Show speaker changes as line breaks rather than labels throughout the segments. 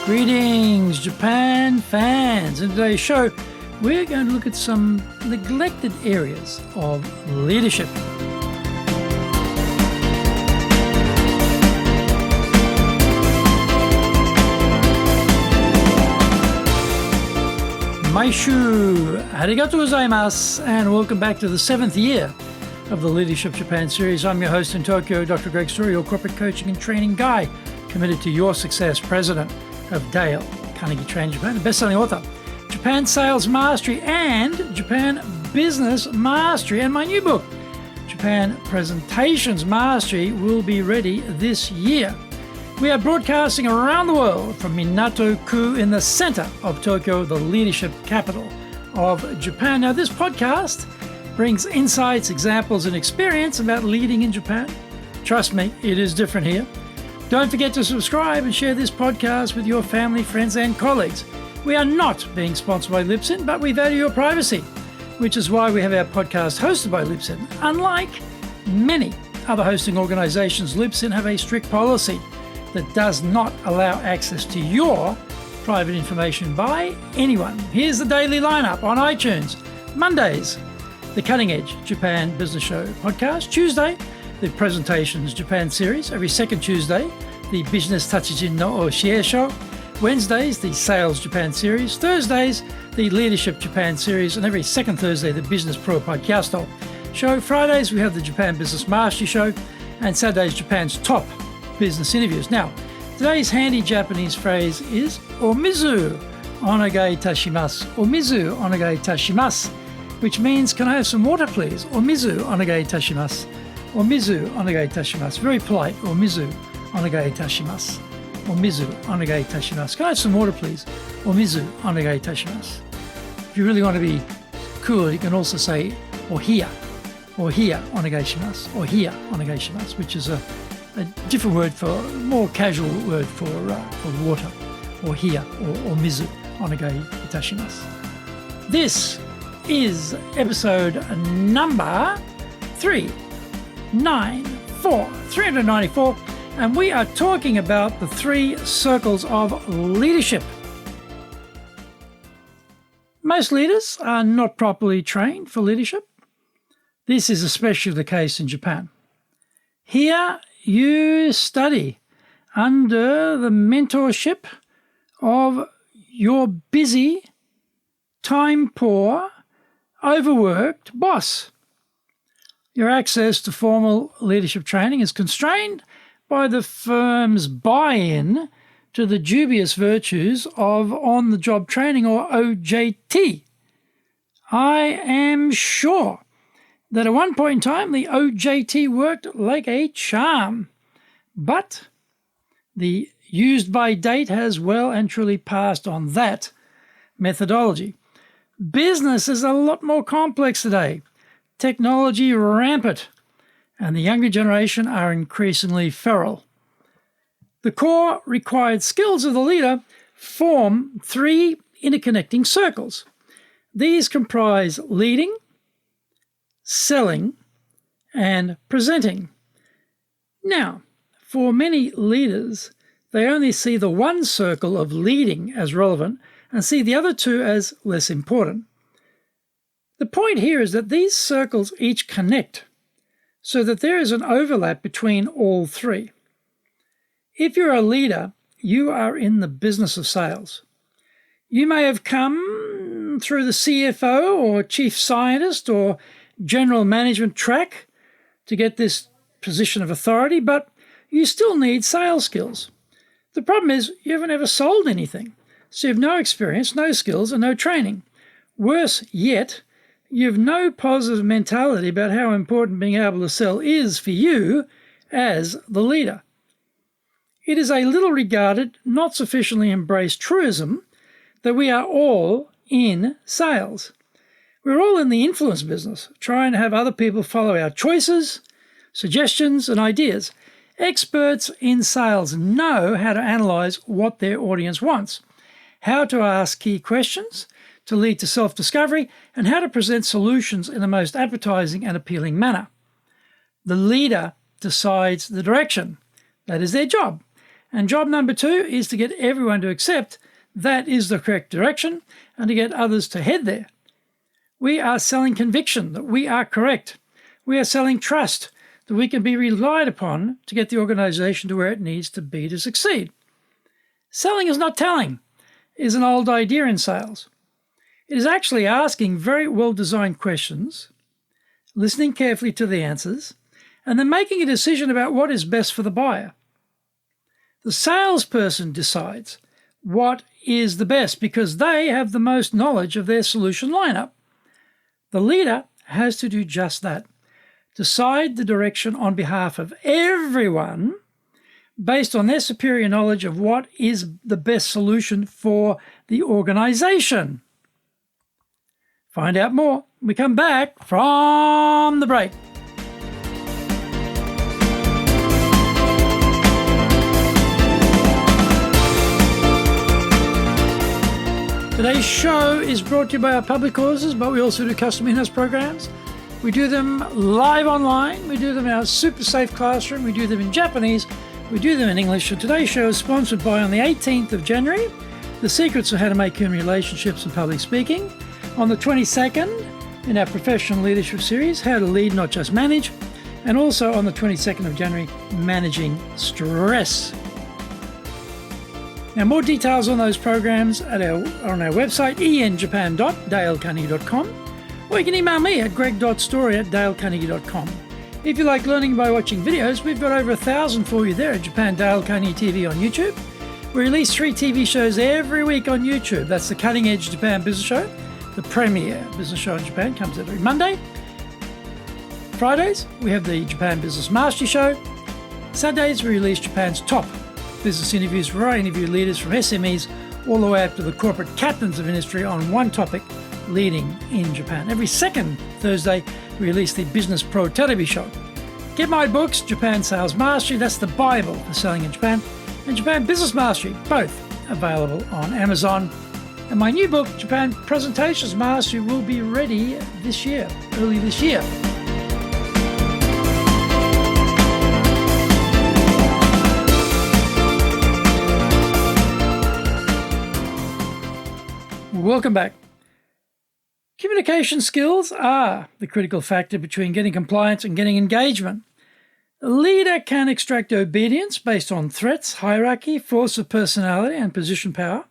Greetings, Japan fans. In today's show, we're going to look at some neglected areas of leadership. Maishu, arigatou gozaimasu, and welcome back to the 7th year of the Leadership Japan series. I'm your host in Tokyo, Dr. Greg Story, your corporate coaching and training guy, committed to your success, president of Dale Carnegie Training Japan, a best-selling author, Japan Sales Mastery and Japan Business Mastery, and my new book, Japan Presentations Mastery, will be ready this year. We are broadcasting around the world from Minato-ku in the center of Tokyo, the leadership capital of Japan. Now, this podcast brings insights, examples, and experience about leading in Japan. Trust me, it is different here. Don't forget to subscribe and share this podcast with your family, friends, and colleagues. We are not being sponsored by Libsyn, but we value your privacy, which is why we have our podcast hosted by Libsyn. Unlike many other hosting organizations, Libsyn have a strict policy that does not allow access to your private information by anyone. Here's the daily lineup on iTunes. Mondays, the Cutting Edge Japan Business Show podcast. Tuesday, the Presentations Japan series. Every second Tuesday, the Business Tachijin no Oshie Show. Wednesdays, the Sales Japan series. Thursdays, the Leadership Japan series. And every second Thursday, the Business Pro Podcast show. Fridays, we have the Japan Business Mastery show. And Saturdays, Japan's top business interviews. Now, today's handy Japanese phrase is omizu onegai itashimasu. Omizu onegai itashimasu, which means, can I have some water, please? Omizu onegai itashimasu. Omizu onegai itashimasu. Very polite. Omizu onegai itashimasu. Omizu onegai itashimasu. Can I have some water, please? Omizu onegai itashimasu. If you really want to be cool, you can also say ohiya. Ohiya onegai shimasu. Ohiya onegai shimasu, which is a different word for, more casual word for water. Ohiya or omizu onegai itashimasu. This is episode number 394, and we are talking about the 3 circles of leadership. Most leaders are not properly trained for leadership. This is especially the case in Japan. Here you study under the mentorship of your busy, time-poor, overworked boss. Your access to formal leadership training is constrained by the firm's buy-in to the dubious virtues of on-the-job training, or OJT. I am sure that at one point in time, the OJT worked like a charm, but the used-by date has well and truly passed on that methodology. Business is a lot more complex today. Technology rampant, and the younger generation are increasingly feral. The core required skills of the leader form 3 interconnecting circles. These comprise leading, selling, and presenting. Now, for many leaders, they only see the one circle of leading as relevant and see the other 2 as less important. The point here is that these circles each connect so that there is an overlap between all 3. If you're a leader, you are in the business of sales. You may have come through the CFO or chief scientist or general management track to get this position of authority, but you still need sales skills. The problem is you haven't ever sold anything, so you have no experience, no skills, and no training. Worse yet, you have no positive mentality about how important being able to sell is for you as the leader. It is a little regarded, not sufficiently embraced truism that we are all in sales. We're all in the influence business, trying to have other people follow our choices, suggestions, and ideas. Experts in sales know how to analyze what their audience wants, how to ask key questions to lead to self-discovery, and how to present solutions in the most appetizing and appealing manner. The leader decides the direction. That is their job. And job number 2 is to get everyone to accept that is the correct direction and to get others to head there. We are selling conviction that we are correct. We are selling trust that we can be relied upon to get the organization to where it needs to be to succeed. Selling is not telling, is an old idea in sales. It is actually asking very well-designed questions, listening carefully to the answers, and then making a decision about what is best for the buyer. The salesperson decides what is the best because they have the most knowledge of their solution lineup. The leader has to do just that, decide the direction on behalf of everyone based on their superior knowledge of what is the best solution for the organization. Find out more when we come back from the break. Today's show is brought to you by our public courses, but we also do custom in-house programs. We do them live online. We do them in our super safe classroom. We do them in Japanese. We do them in English. And today's show is sponsored by, on the 18th of January, The Secrets of How to Make Human Relationships and Public Speaking. On the 22nd, in our Professional Leadership Series, How to Lead, Not Just Manage. And also on the 22nd of January, Managing Stress. Now, more details on those programs on our website, enjapan.dalecarnegie.com, or you can email me at greg.story@dalecarnegie.com. If you like learning by watching videos, we've got over 1,000 for you there at Japan Dale Carnegie TV on YouTube. We release 3 TV shows every week on YouTube. That's the Cutting Edge Japan Business Show, the premier business show in Japan, comes every Monday. Fridays, we have the Japan Business Mastery Show. Saturdays, we release Japan's top business interviews, where I interview leaders from SMEs all the way up to the corporate captains of industry on one topic, leading in Japan. Every second Thursday, we release the Business Pro Television Show. Get my books, Japan Sales Mastery, that's the Bible for selling in Japan, and Japan Business Mastery, both available on Amazon. And my new book, Japan Presentations Mastery, will be ready this year, early this year. Welcome back. Communication skills are the critical factor between getting compliance and getting engagement. A leader can extract obedience based on threats, hierarchy, force of personality, and position power.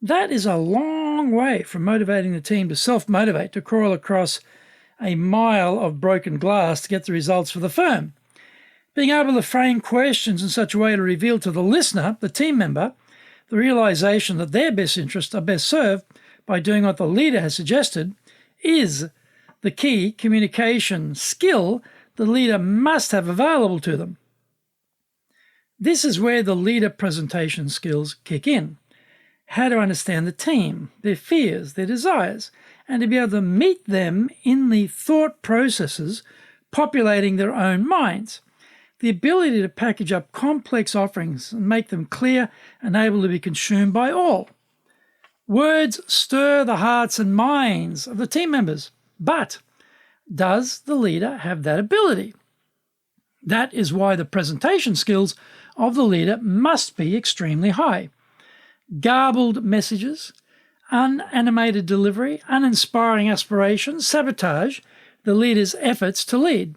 That is a long way from motivating the team to self-motivate, to crawl across a mile of broken glass to get the results for the firm. Being able to frame questions in such a way to reveal to the listener, the team member, the realization that their best interests are best served by doing what the leader has suggested is the key communication skill the leader must have available to them. This is where the leader presentation skills kick in. How to understand the team, their fears, their desires, and to be able to meet them in the thought processes populating their own minds. The ability to package up complex offerings and make them clear and able to be consumed by all. Words stir the hearts and minds of the team members, but does the leader have that ability? That is why the presentation skills of the leader must be extremely high. Garbled messages, unanimated delivery, uninspiring aspirations sabotage the leader's efforts to lead.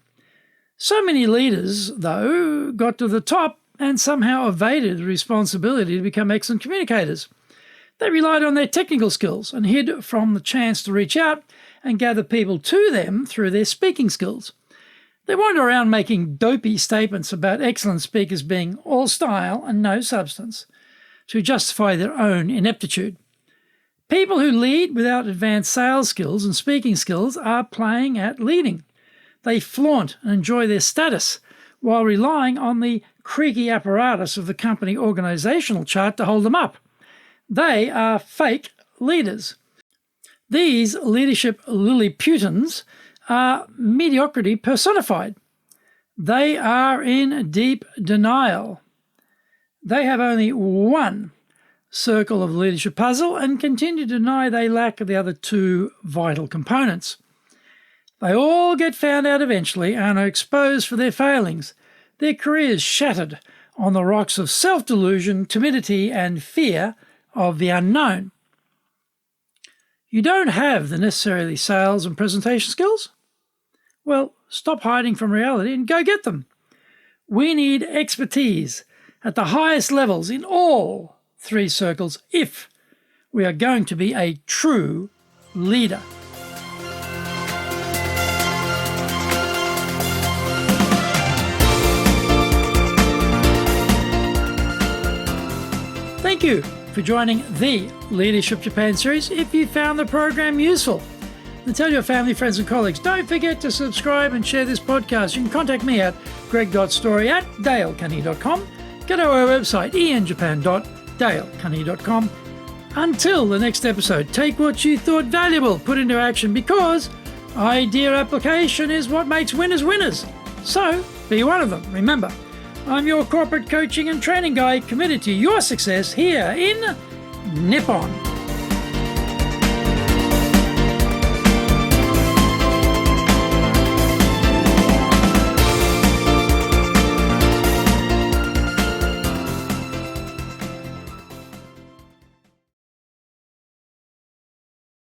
So many leaders, though, got to the top and somehow evaded the responsibility to become excellent communicators. They relied on their technical skills and hid from the chance to reach out and gather people to them through their speaking skills. They wander around making dopey statements about excellent speakers being all style and no substance to justify their own ineptitude. People who lead without advanced sales skills and speaking skills are playing at leading. They flaunt and enjoy their status while relying on the creaky apparatus of the company organizational chart to hold them up. They are fake leaders. These leadership Lilliputans are mediocrity personified. They are in deep denial. They have only one circle of leadership puzzle and continue to deny they lack the other 2 vital components. They all get found out eventually and are exposed for their failings, their careers shattered on the rocks of self-delusion, timidity, and fear of the unknown. You don't have the necessary sales and presentation skills? Well, stop hiding from reality and go get them. We need expertise at the highest levels in all three circles if we are going to be a true leader. Thank you for joining the Leadership Japan series. If you found the program useful, then tell your family, friends, and colleagues. Don't forget to subscribe and share this podcast. You can contact me at greg.story@dalecarnegie.com. Go to our website, enjapan.dalecarnegie.com. Until the next episode, take what you thought valuable, put into action, because idea application is what makes winners winners. So, be one of them. Remember, I'm your corporate coaching and training guy committed to your success here in Nippon.